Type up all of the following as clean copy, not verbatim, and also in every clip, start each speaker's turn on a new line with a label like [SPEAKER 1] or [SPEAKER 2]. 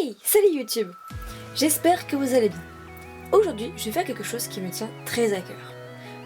[SPEAKER 1] Hey, salut YouTube! J'espère que vous allez bien. Aujourd'hui, je vais faire quelque chose qui me tient très à cœur.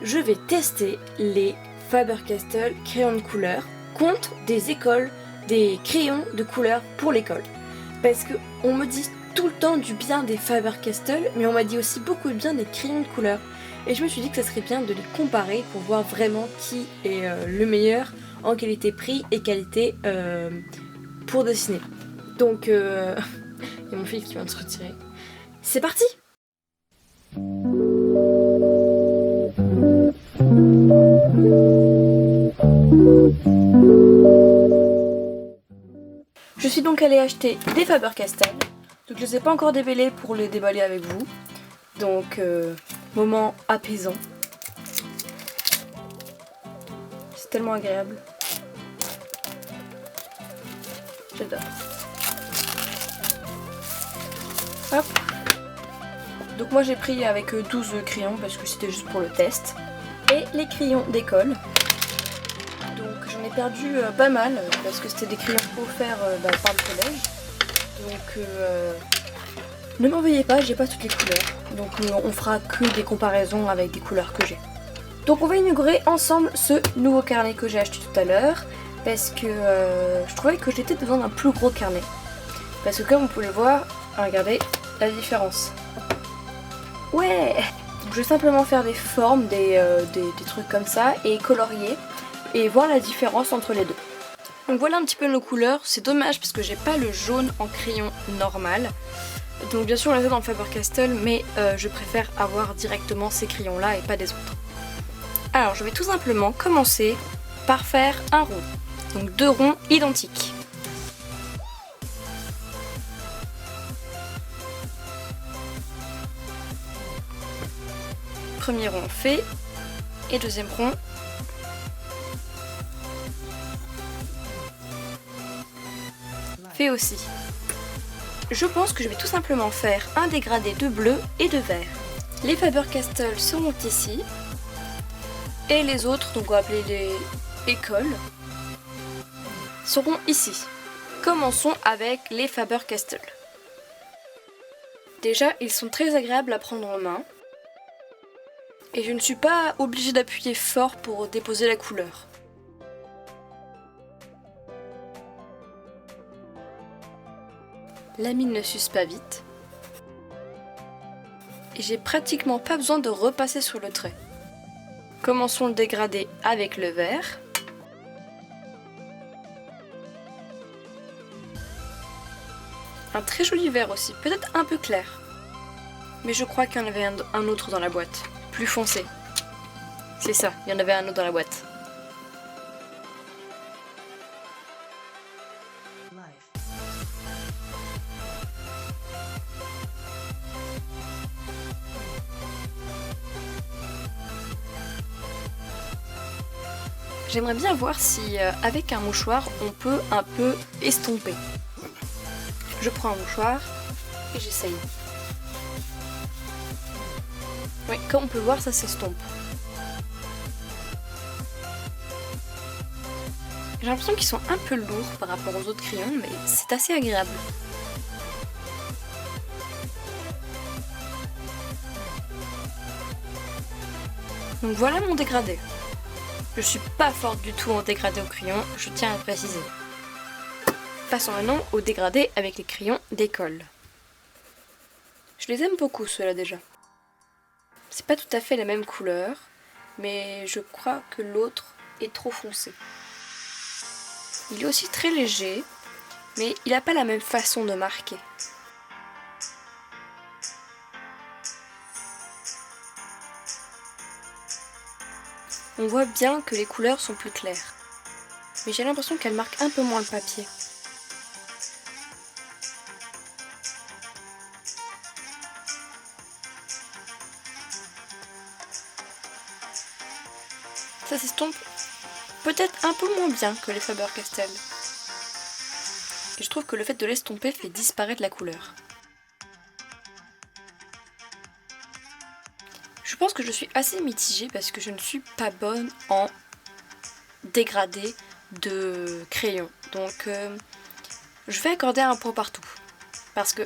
[SPEAKER 1] Je vais tester les Faber-Castell crayons de couleur contre des crayons de couleur pour l'école. Parce que on me dit tout le temps du bien des Faber-Castell, mais on m'a dit aussi beaucoup de bien des crayons de couleur. Et je me suis dit que ça serait bien de les comparer pour voir vraiment qui est le meilleur en qualité prix et qualité pour dessiner. Donc, il y a mon fils qui vient de se retirer. C'est parti! Je suis donc allée acheter des Faber-Castell. Donc je ne les ai pas encore démêlés pour les déballer avec vous. Donc moment apaisant. C'est tellement agréable. J'adore. Hop. Donc moi j'ai pris avec 12 crayons parce que c'était juste pour le test. Et les crayons d'école. Donc j'en ai perdu pas mal parce que c'était des crayons offerts par le collège. Donc ne m'en veuillez pas, j'ai pas toutes les couleurs. Donc on fera que des comparaisons avec des couleurs que j'ai. Donc on va inaugurer ensemble ce nouveau carnet que j'ai acheté tout à l'heure. Parce que je trouvais que j'étais besoin d'un plus gros carnet. Parce que comme vous pouvez le voir, regardez la différence. Ouais! Donc je vais simplement faire des formes, des trucs comme ça et colorier et voir la différence entre les deux. Donc voilà un petit peu nos couleurs, c'est dommage parce que j'ai pas le jaune en crayon normal. Donc bien sûr on l'a fait dans le Faber-Castell mais je préfère avoir directement ces crayons là et pas des autres. Alors je vais tout simplement commencer par faire un rond. Donc 2 ronds identiques. Premier rond fait et deuxième rond fait aussi. Je pense que je vais tout simplement faire un dégradé de bleu et de vert. Les Faber-Castell seront ici et les autres, donc on va appeler les écoles, seront ici. Commençons avec les Faber-Castell. Déjà, ils sont très agréables à prendre en main. Et je ne suis pas obligée d'appuyer fort pour déposer la couleur. La mine ne s'use pas vite. Et j'ai pratiquement pas besoin de repasser sur le trait. Commençons le dégradé avec le vert. Un très joli vert aussi, peut-être un peu clair. Mais je crois qu'il y en avait un autre dans la boîte. Plus foncé. C'est ça, il y en avait un autre dans la boîte. J'aimerais bien voir si avec un mouchoir on peut un peu estomper. Je prends un mouchoir et j'essaye. Oui, comme on peut voir, ça s'estompe. J'ai l'impression qu'ils sont un peu lourds par rapport aux autres crayons, mais c'est assez agréable. Donc voilà mon dégradé. Je suis pas forte du tout en dégradé au crayon, je tiens à le préciser. Passons maintenant au dégradé avec les crayons d'école. Je les aime beaucoup ceux-là déjà. C'est pas tout à fait la même couleur, mais je crois que l'autre est trop foncé. Il est aussi très léger, mais il n'a pas la même façon de marquer. On voit bien que les couleurs sont plus claires, mais j'ai l'impression qu'elles marquent un peu moins le papier. Ça s'estompe peut-être un peu moins bien que les Faber-Castell. Et je trouve que le fait de l'estomper fait disparaître la couleur. Je pense que je suis assez mitigée parce que je ne suis pas bonne en dégradé de crayon. Donc je vais accorder un point partout. Parce que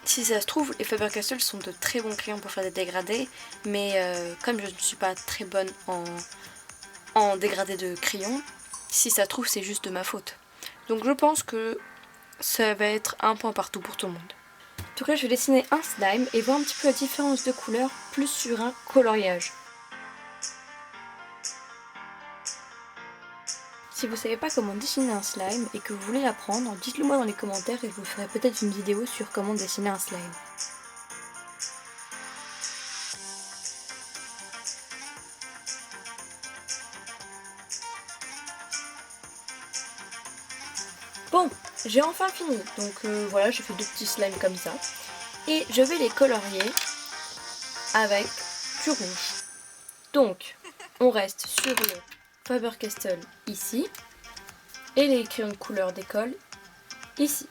[SPEAKER 1] si ça se trouve, les Faber-Castell sont de très bons crayons pour faire des dégradés, mais comme je ne suis pas très bonne en dégradé de crayon, si ça se trouve c'est juste de ma faute. Donc je pense que ça va être un point partout pour tout le monde. Donc là je vais dessiner un slime et voir un petit peu la différence de couleur plus sur un coloriage. Si vous ne savez pas comment dessiner un slime et que vous voulez apprendre, dites-le moi dans les commentaires et je vous ferai peut-être une vidéo sur comment dessiner un slime. Bon, j'ai enfin fini, donc voilà, j'ai fait 2 petits slimes comme ça. Et je vais les colorier avec du rouge. Donc, on reste sur le Faber-Castell ici, et les crayons de couleur d'école ici.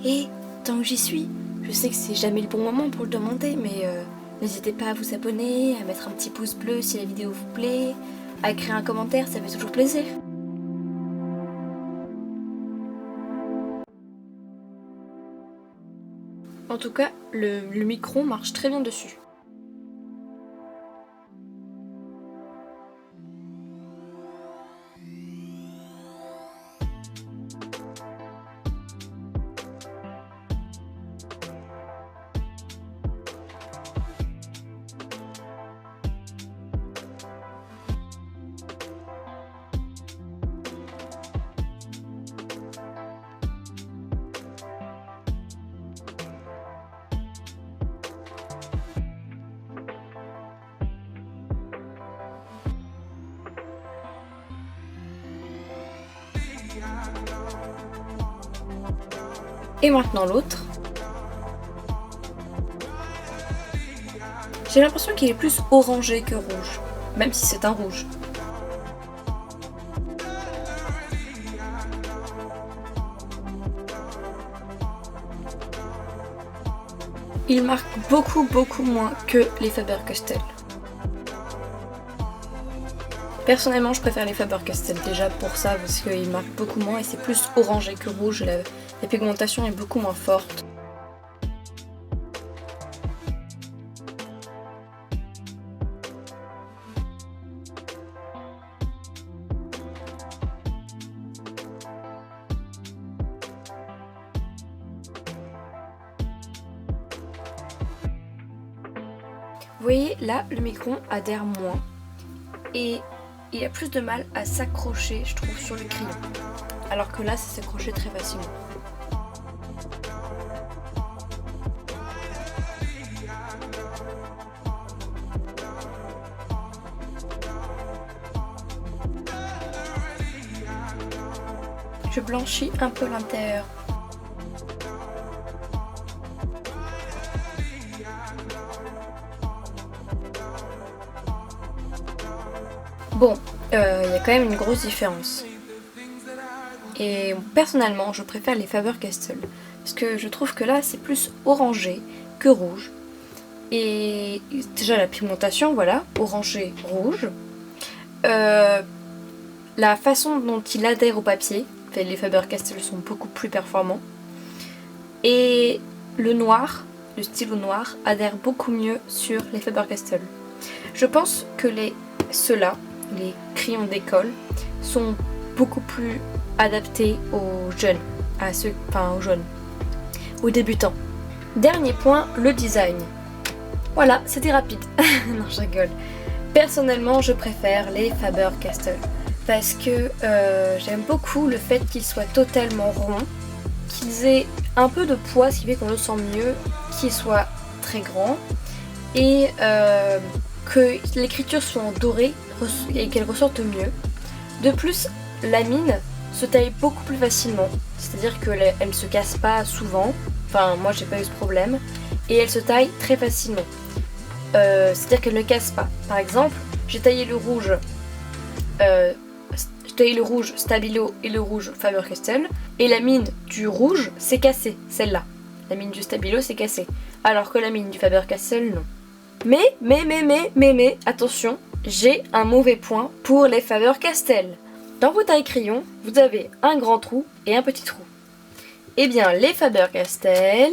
[SPEAKER 1] Et tant que j'y suis, je sais que c'est jamais le bon moment pour le demander, mais n'hésitez pas à vous abonner, à mettre un petit pouce bleu si la vidéo vous plaît, à écrire un commentaire, ça fait toujours plaisir. En tout cas, le micron marche très bien dessus. Et maintenant l'autre. J'ai l'impression qu'il est plus orangé que rouge, même si c'est un rouge. Il marque beaucoup moins que les Faber-Castell. Personnellement, je préfère les Faber-Castell déjà pour ça, parce qu'ils marquent beaucoup moins et c'est plus orangé que rouge. La pigmentation est beaucoup moins forte. Vous voyez, là, le micron adhère moins et il a plus de mal à s'accrocher, je trouve, sur le crayon. Alors que là, ça s'accrochait très facilement. Je blanchis un peu l'intérieur. Bon, il y a quand même une grosse différence. Et personnellement, je préfère les Faber-Castell. Parce que je trouve que là, c'est plus orangé que rouge. Et déjà la pigmentation, voilà, orangé, rouge. La façon dont il adhère au papier, les Faber-Castell sont beaucoup plus performants. Et le noir, le stylo noir, adhère beaucoup mieux sur les Faber-Castell. Je pense que ceux-là, les crayons d'école, sont beaucoup plus adaptés aux jeunes, aux jeunes, aux débutants. Dernier point, le design. Voilà, c'était rapide. Non, je rigole. Personnellement, je préfère les Faber-Castell parce que j'aime beaucoup le fait qu'ils soient totalement ronds, qu'ils aient un peu de poids, ce qui fait qu'on le sent mieux, qu'ils soient très grands et que l'écriture soit en doré et qu'elle ressorte mieux. De plus, la mine se taille beaucoup plus facilement, c'est-à-dire qu'elle ne se casse pas souvent, enfin moi j'ai pas eu ce problème, et elle se taille très facilement, c'est-à-dire qu'elle ne casse pas. Par exemple, j'ai taillé le rouge Stabilo et le rouge Faber-Castell, et la mine du rouge s'est cassée, celle-là. La mine du Stabilo s'est cassée, alors que la mine du Faber-Castell, non. Mais, attention, j'ai un mauvais point pour les Faber-Castell. Dans vos tailles-crayons, vous avez un grand trou et un petit trou. Eh bien, les Faber-Castell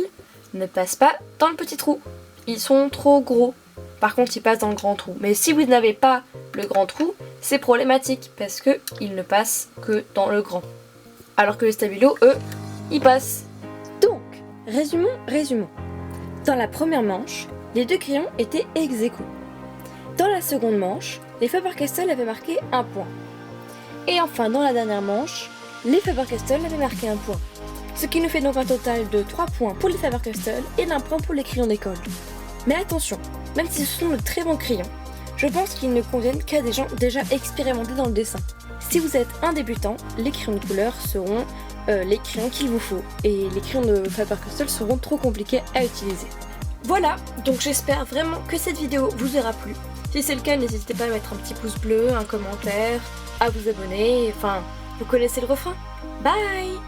[SPEAKER 1] ne passent pas dans le petit trou. Ils sont trop gros. Par contre, ils passent dans le grand trou. Mais si vous n'avez pas le grand trou, c'est problématique parce qu'ils ne passent que dans le grand. Alors que les Stabilo, eux, ils passent. Donc, résumons. Dans la première manche, les deux crayons étaient ex aequo. Dans la seconde manche, les Faber-Castell avaient marqué un point. Et enfin, dans la dernière manche, les Faber-Castell avaient marqué un point. Ce qui nous fait donc un total de 3 points pour les Faber-Castell et d'1 point pour les crayons d'école. Mais attention, même si ce sont de très bons crayons, je pense qu'ils ne conviennent qu'à des gens déjà expérimentés dans le dessin. Si vous êtes un débutant, les crayons de couleur seront les crayons qu'il vous faut, et les crayons de Faber-Castell seront trop compliqués à utiliser. Voilà, donc j'espère vraiment que cette vidéo vous aura plu. Si c'est le cas, n'hésitez pas à mettre un petit pouce bleu, un commentaire, à vous abonner, enfin, vous connaissez le refrain. Bye!